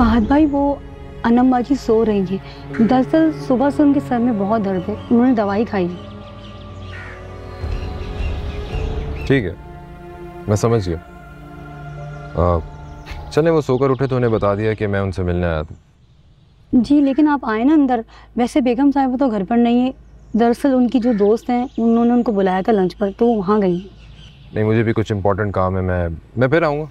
फहद भाई, वो अनम बाजी सो रही हैं। दरअसल सुबह से उनके सर में बहुत दर्द है, उन्होंने दवाई खाई। ठीक है, मैं समझ गया। चले, वो सोकर उठे तो उन्हें बता दिया कि मैं उनसे मिलने आया था। जी, लेकिन आप आए ना अंदर। वैसे बेगम साहब तो घर पर नहीं है। दरअसल उनकी जो दोस्त हैं उन्होंने उनको बुलाया था लंच पर, तो वो वहाँ गई। नहीं, मुझे भी कुछ इम्पोर्टेंट काम है, मैं फिर आऊँगा।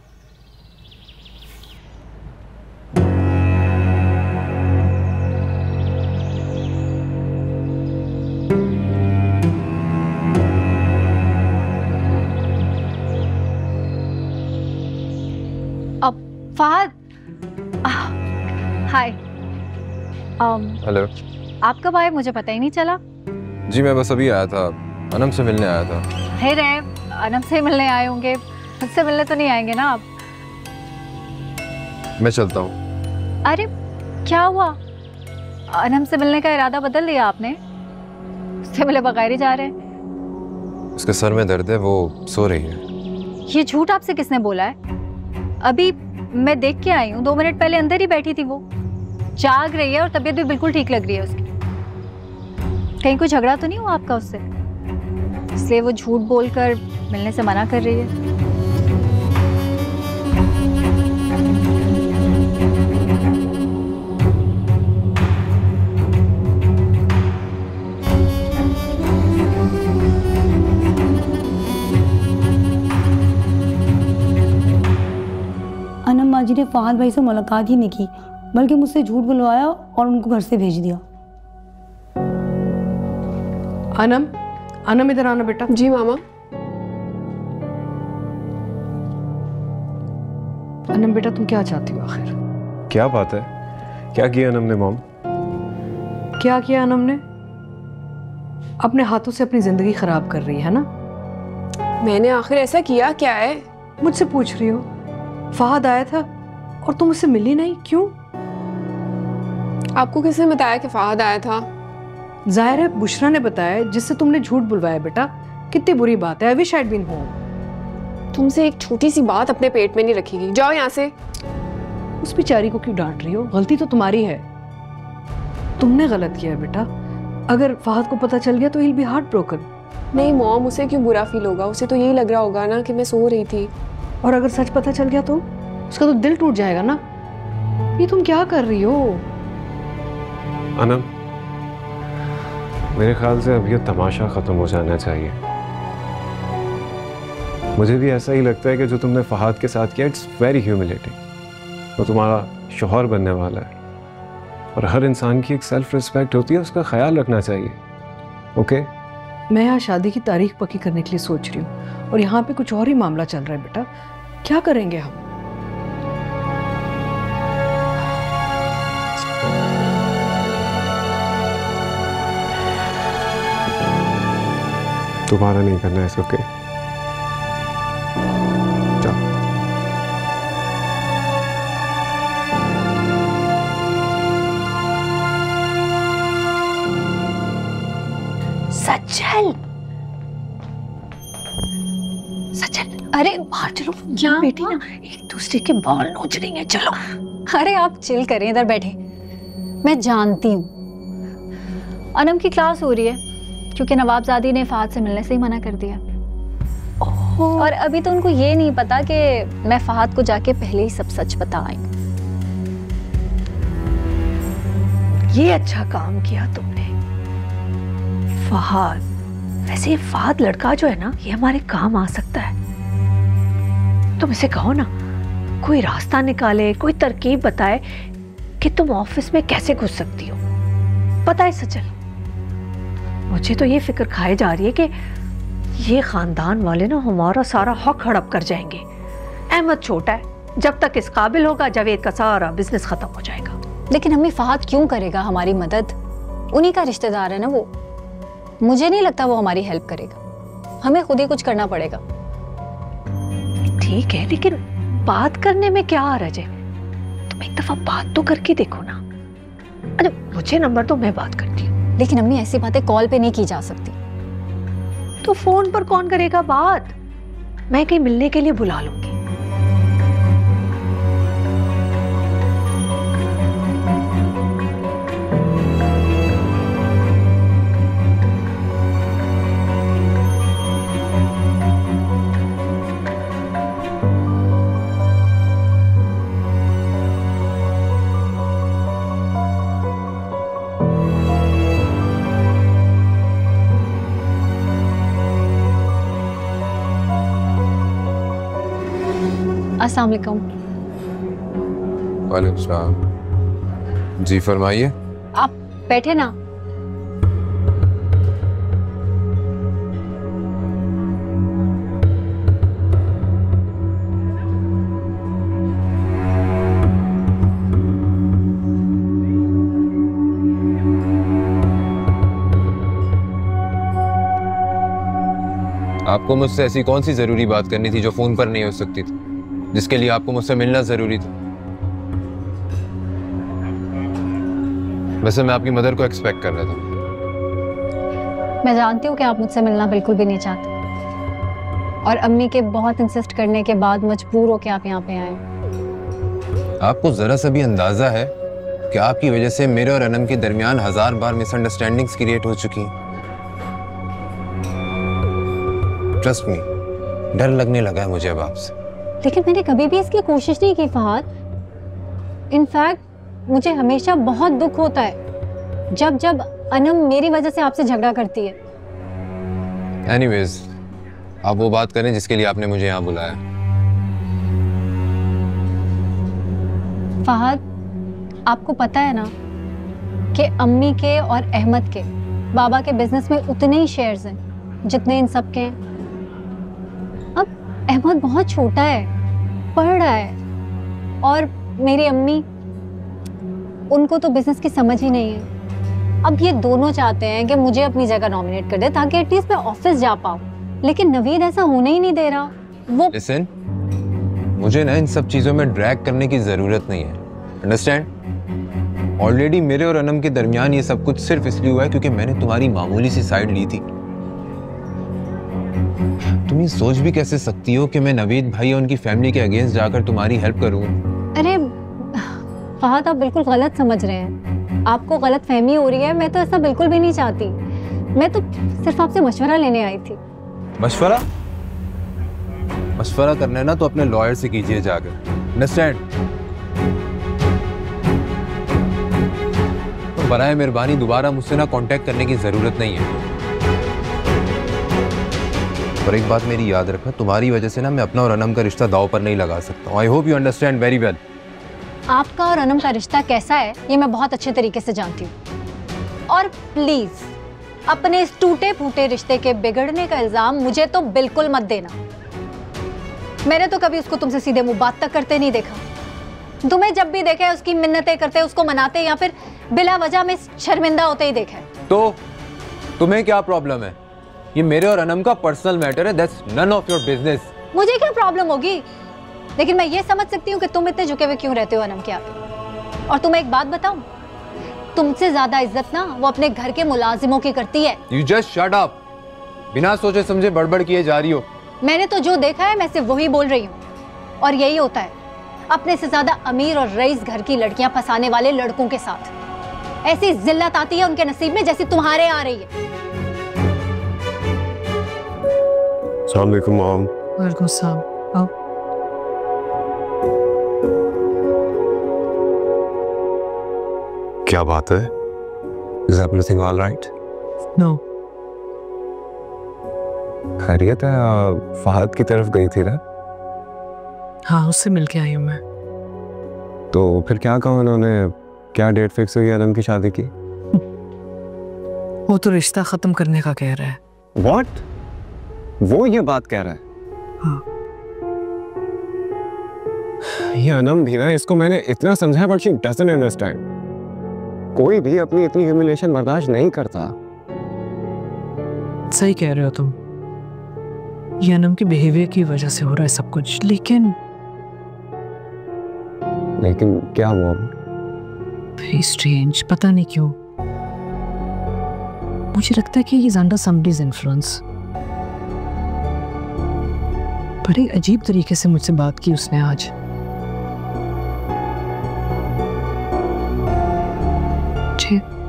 फहद, हाय। हेलो। आप कब आए? मुझे पता ही नहीं चला। जी, मैं बस अभी आया था, अनम से मिलने आया था। है रे, अनम से मिलने आए होंगे, मुझसे मिलने तो नहीं आएंगे ना आप? मैं चलता हूँ। अरे क्या हुआ? अनम से मिलने का इरादा बदल लिया आपने? उससे मिले बगैर ही जा रहे हैं? उसके सर में दर्द है, वो सो रही है। ये झूठ आपसे किसने बोला है? अभी मैं देख के आई हूँ, 2 मिनट पहले अंदर ही बैठी थी। वो जाग रही है और तबीयत भी बिल्कुल ठीक लग रही है उसकी। कहीं कोई झगड़ा तो नहीं हुआ आपका उससे, इसलिए वो झूठ बोलकर मिलने से मना कर रही है? अनम बाजी ने फहद भाई से मुलाकात ही नहीं की, बल्कि मुझसे झूठ बुलवाया और उनको घर से भेज दिया। अनम, अनम इधर आना बेटा। जी मामा। अनम बेटा, तुम क्या चाहती हो आखिर? क्या बात है? क्या किया अनम ने मॉम? क्या किया अनम ने? अपने हाथों से अपनी जिंदगी खराब कर रही है ना? मैंने आखिर ऐसा किया क्या है? मुझसे पूछ रही हो? फहद आया था और तुम उससे मिली नहीं, क्यों? आपको किसने बताया कि फहद आया था? जाहिर है बुशरा ने बताया, जिससे तुमने झूठ बुलवाया। बेटा, कितनी बुरी बात है। I wish I had been home. तुमसे एक छोटी सी बात अपने पेट में नहीं रखेगी, जाओ यहाँ से। उस बेचारी को क्यों डांट रही हो? गलती तो तुम्हारी है, तुमने गलत किया है बेटा। अगर फहद को पता चल गया तो he'll be heartbroken। नहीं मॉम, उसे क्यों बुरा फील होगा? उसे तो यही लग रहा होगा ना कि मैं सो रही थी। और अगर सच पता चल गया तो उसका तो दिल टूट जाएगा ना। ये तुम क्या कर रही हो? अनम, मेरे ख्याल से अब ये तमाशा खत्म हो जाना चाहिए। मुझे भी ऐसा ही लगता है कि जो तुमने फहद के साथ किया, इट्स वेरी ह्यूमिलेटिंग। वो तुम्हारा शौहर बनने वाला है और हर इंसान की एक सेल्फ रिस्पेक्ट होती है, उसका ख्याल रखना चाहिए। ओके? मैं यहाँ शादी की तारीख पक्की करने के लिए सोच रही हूँ और यहाँ पे कुछ और ही मामला चल रहा है। बेटा, क्या करेंगे हम? दोबारा नहीं करना है, ओके? सचल, सचल, अरे बाहर चलो। क्या बेटी ना एक दूसरे के बाल नोच रही हैं, चलो। अरे आप चिल करें, इधर बैठे। मैं जानती हूँ अनम की क्लास हो रही है, क्योंकि नवाबजादी ने फहद से मिलने से ही मना कर दिया। और अभी तो उनको ये नहीं पता कि मैं फहद को जाके पहले ही सब सच बता आई। ये अच्छा काम किया तुमने फहद। वैसे ये फहद लड़का जो है ना, ये हमारे काम आ सकता है। तुम इसे कहो ना, कोई रास्ता निकाले, कोई तरकीब बताए कि तुम ऑफिस में कैसे घुस सकती हो। पता है सचल, मुझे तो ये फिक्र खाए जा रही है कि ये खानदान वाले ना हमारा सारा हक हड़प कर जाएंगे। अहमद छोटा है, जब तक इस काबिल होगा जावेद का सारा बिजनेस खत्म हो जाएगा। लेकिन अम्मी, फहद क्यों करेगा हमारी मदद? उन्हीं का रिश्तेदार है ना वो। मुझे नहीं लगता वो हमारी हेल्प करेगा, हमें खुद ही कुछ करना पड़ेगा। ठीक है, लेकिन बात करने में क्या हर्ज है? तुम एक दफा बात तो करके देखो ना। अरे मुझे नंबर दो, मैं बात करती हूँ। लेकिन अम्मी, ऐसी बातें कॉल पे नहीं की जा सकती। तो फोन पर कौन करेगा बात? मैं कहीं मिलने के लिए बुला लूंगी। अस्सलाम वालेकुम। वालेकुम सलाम। जी फरमाइए। आप बैठे ना। आपको मुझसे ऐसी कौन सी जरूरी बात करनी थी जो फोन पर नहीं हो सकती थी, जिसके लिए आपको मुझसे मिलना जरूरी था? वैसे मैं आपकी मदर को एक्सपेक्ट कर रहा था। मैं जानती हूँ कि आप मुझसे मिलना बिल्कुल भी नहीं चाहते और अम्मी के बहुत इंसिस्ट करने के बाद मजबूर हो के आप यहाँ पे आए। आपको जरा सा भी अंदाजा है कि आपकी वजह से मेरे और अनम के दरमियान 1000 बार मिसअंडरस्टैंडिंग्स क्रिएट हो चुकी हैं। ट्रस्ट मी, डर लगने लगा है मुझे अब आपसे। लेकिन मैंने कभी भी इसकी कोशिश नहीं की फहद। इनफैक्ट मुझे हमेशा बहुत दुख होता है जब जब अनम मेरी वजह से आपसे झगड़ा करती है। एनीवेज, आप वो बात करें जिसके लिए आपने मुझे यहाँ बुलाया। फहद, आपको पता है ना कि अम्मी के और अहमद के बाबा के बिजनेस में उतने ही शेयर्स हैं जितने इन सब के हैं। अब अहमद बहुत छोटा है, पढ़ रहा है, और मेरी अम्मी, उनको तो बिजनेस की समझ ही नहीं है। अब ये दोनों चाहते हैं कि मुझे अपनी जगह नॉमिनेट कर दे ताकि एटलीस्ट मैं ऑफिस जा पाऊँ, लेकिन नवीद ऐसा होने ही नहीं दे रहा। वो लिसन, मुझे ना इन सब चीजों में ड्रैग करने की जरूरत नहीं है, अंडरस्टैंड? ऑलरेडी मेरे और अनम के दरमियान ये सब कुछ सिर्फ इसलिए हुआ है क्योंकि मैंने तुम्हारी मामूली सी साइड ली थी। तुम ये सोच भी कैसे सकती हो कि मैं नवीद भाई और उनकी फैमिली के अगेंस्ट जाकर तुम्हारी हेल्प करूं? अरे फहद, आप बिल्कुल गलत समझ रहे हैं। आपको गलत फहमी हो रही है। मैं तो ऐसा बिल्कुल भी नहीं चाहती। मैं तो सिर्फ आपसे मशवरा लेने आई थी। मशवरा? मशवरा करना है ना तो अपने लॉयर से कीजिए जाकर, अंडरस्टैंड? तो बराए मेहरबानी दोबारा मुझसे ना कांटेक्ट करने की जरूरत नहीं है। और एक बात मेरी याद रखना, तुम्हारी वजह से ना मैं अपना और अनम का रिश्ता दांव पर नहीं लगा सकता। I hope you understand very well. आपका और अनम का रिश्ता कैसा है ये मैं बहुत अच्छे तरीके से जानती हूँ। और प्लीज अपने इस टूटे फूटे रिश्ते के बिगड़ने का इल्जाम मुझे तो बिल्कुल मत देना। मैंने तो कभी उसको तुमसे सीधे मुंह बात तक करते नहीं देखा। तुम्हें जब भी देखा है उसकी मिन्नतें करते, उसको मनाते, या फिर बिला वजह में शर्मिंदा होते ही देखा है। तो तुम्हें क्या प्रॉब्लम है? ये मेरे और अनम का पर्सनल मैटर है, that's none of your business. मुझे क्या प्रॉब्लम होगी, लेकिन मैं ये समझ सकती हूँ कि तुम इतने झुके हुए क्यों रहते हो अनम के आगे। और तुम्हें एक बात बताऊं, तुमसे ज्यादा इज्जत ना वो अपने घर के मुलाजिमों की करती है। You just shut up। बिना सोचे समझे बड़बड़ किए जा रही हो। मैंने तो जो देखा है मैं सिर्फ वही बोल रही हूँ, और यही होता है अपने से ज्यादा अमीर और रईस घर की लड़कियां फंसाने वाले लड़कों के साथ। ऐसी जिल्लत आती है उनके नसीब में जैसी तुम्हारे आ रही है। अस्सलाम वालेकुम मॉम। वालेकुम सलाम। आओ। क्या बात है? Is everything all right? No. खैरियत है? फहद की तरफ गई थी ना? हाँ, उससे मिल के आई हूँ मैं। तो फिर क्या कहा उन्होंने? क्या डेट फिक्स हुई अनम की शादी की? वो तो रिश्ता खत्म करने का कह रहा है। What? वो ये बात कह रहा है? हाँ। ये अनम भी ना, इसको मैंने इतना समझाया बट शी डजंट अंडरस्टैंड। कोई भी अपनी इतनी ह्यूमिलिएशन बर्दाश्त नहीं करता। सही कह रहे हो तुम, ये अनम के बिहेवियर की वजह से हो रहा है सब कुछ। लेकिन क्या हुआ? वेरी स्ट्रेंज, पता नहीं क्यों मुझे लगता है कि he is under somebody's influence. बड़े अजीब तरीके से मुझसे बात की उसने आज।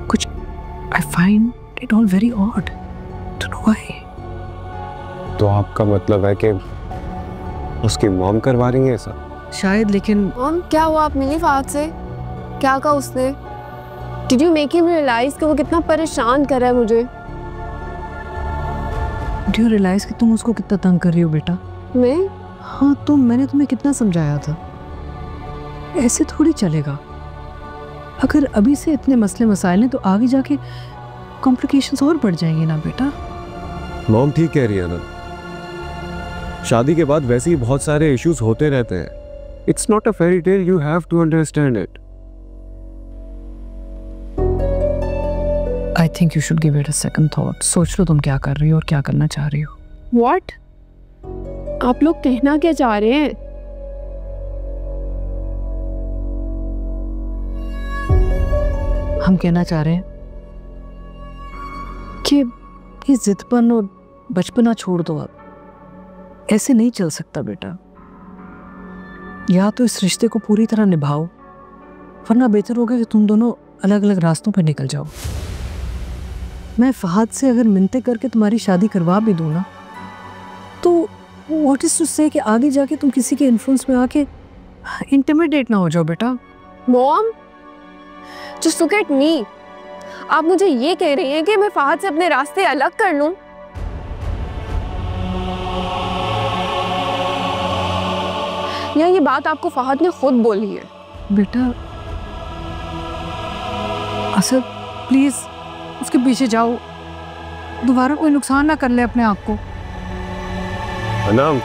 कुछ I find it all very odd. Don't know why. तो आपका मतलब है कि उसकी मॉम करवा रही है ऐसा? शायद, लेकिन मॉम क्या हुआ? आप मिली फहद से? क्या कहा उसने? Did you make him realise कि वो कितना परेशान कर रहा है मुझे? डू यू रियलाइज कि तुम उसको कितना तंग कर रही हो बेटा? मैं? हाँ तो मैंने तुम्हें कितना समझाया था, ऐसे थोड़ी चलेगा। अगर अभी से इतने मसले मसाइल हैं तो आगे जाके कॉम्प्लिकेशंस और बढ़ जाएंगे ना बेटा। मॉम ठीक कह रही है ना, शादी के बाद वैसे ही बहुत सारे इश्यूज होते रहते हैं। It's not a fairy tale, you have to understand it. I think you should give it a second thought. सोच लो तुम क्या कर रही हो और क्या करना चाह रही हो। व्हाट? आप लोग कहना क्या चाह रहे हैं? हम कहना चाह रहे हैं कि ये जिदपन और बचपना छोड़ दो। अब ऐसे नहीं चल सकता बेटा। या तो इस रिश्ते को पूरी तरह निभाओ, वरना बेहतर होगा कि तुम दोनों अलग अलग रास्तों पर निकल जाओ। मैं फहद से अगर मिन्नतें करके तुम्हारी शादी करवा भी दूं ना, तो व्हाट इज टू से कि आगे जाके तुम किसी के इन्फ्लुएंस में आके इंटिमिडेट ना हो जाओ बेटा। Mom, just look at me. आप मुझे ये कह रही हैं कि मैं फहद से अपने रास्ते अलग कर लूं? या ये बात आपको फहद ने खुद बोली है? बेटा असद प्लीज उसके पीछे जाओ, दोबारा कोई नुकसान ना कर ले अपने आप को। अनम